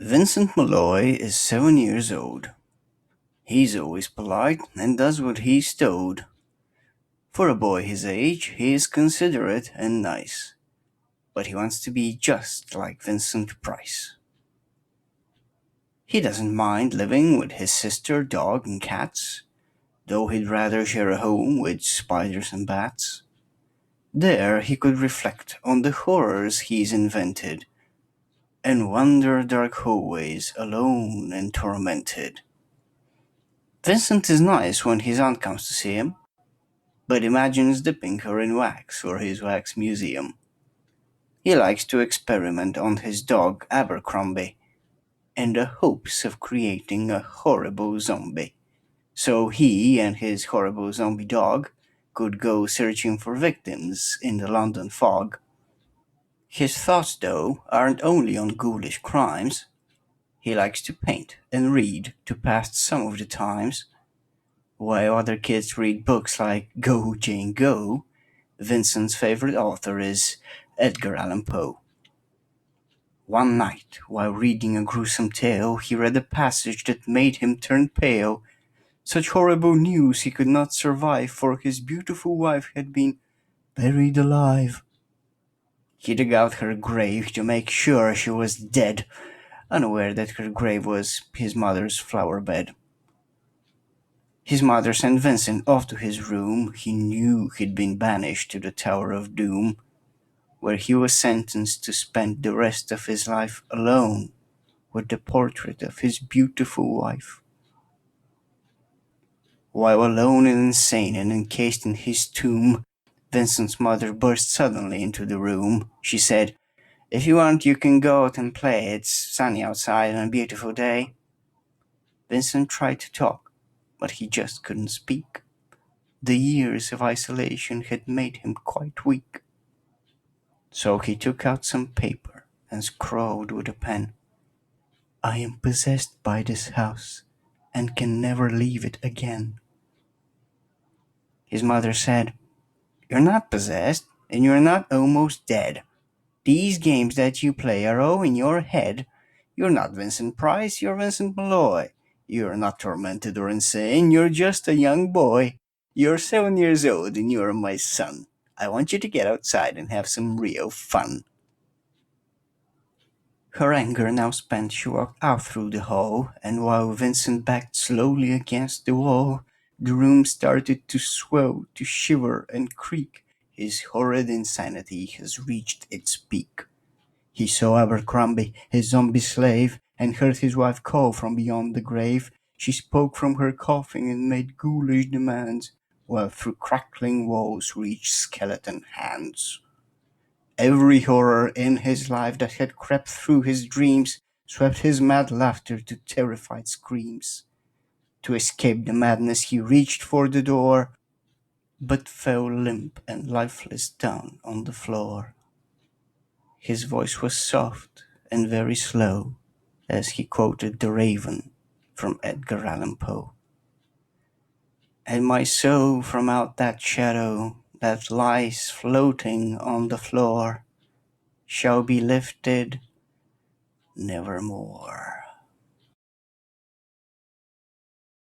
Vincent Malloy is 7 years old. He's always polite and does what he's told. For a boy his age, he is considerate and nice, but he wants to be just like Vincent Price. He doesn't mind living with his sister, dog, and cats, though he'd rather share a home with spiders and bats. There he could reflect on the horrors he's invented and wander dark hallways alone and tormented. Vincent is nice when his aunt comes to see him, but imagines dipping her in wax for his wax museum. He likes to experiment on his dog Abercrombie in the hopes of creating a horrible zombie. So he and his horrible zombie dog could go searching for victims in the London fog. His thoughts, though, aren't only on ghoulish crimes. He likes to paint and read to pass some of the times. While other kids read books like Go, Jane, Go, Vincent's favorite author is Edgar Allan Poe. One night, while reading a gruesome tale, he read a passage that made him turn pale. Such horrible news he could not survive, for his beautiful wife had been buried alive. He dug out her grave to make sure she was dead, unaware that her grave was his mother's flower bed. His mother sent Vincent off to his room. He knew he'd been banished to the Tower of Doom, where he was sentenced to spend the rest of his life alone with the portrait of his beautiful wife. While alone and insane and encased in his tomb, Vincent's mother burst suddenly into the room. She said, "If you want, you can go out and play. It's sunny outside on a beautiful day." Vincent tried to talk, but he just couldn't speak. The years of isolation had made him quite weak. So he took out some paper and scrawled with a pen, "I am possessed by this house and can never leave it again." His mother said, "You're not possessed, and you're not almost dead. These games that you play are all in your head. You're not Vincent Price, you're Vincent Malloy. You're not tormented or insane, you're just a young boy. You're 7 years old and you're my son. I want you to get outside and have some real fun." Her anger now spent, she walked out through the hall, and while Vincent backed slowly against the wall, the room started to swell, to shiver and creak. His horrid insanity has reached its peak. He saw Abercrombie, his zombie slave, and heard his wife call from beyond the grave. She spoke from her coffin and made ghoulish demands, while through crackling walls reached skeleton hands. Every horror in his life that had crept through his dreams swept his mad laughter to terrified screams. To escape the madness he reached for the door, but fell limp and lifeless down on the floor. His voice was soft and very slow as he quoted The Raven from Edgar Allan Poe. "And my soul from out that shadow that lies floating on the floor shall be lifted nevermore."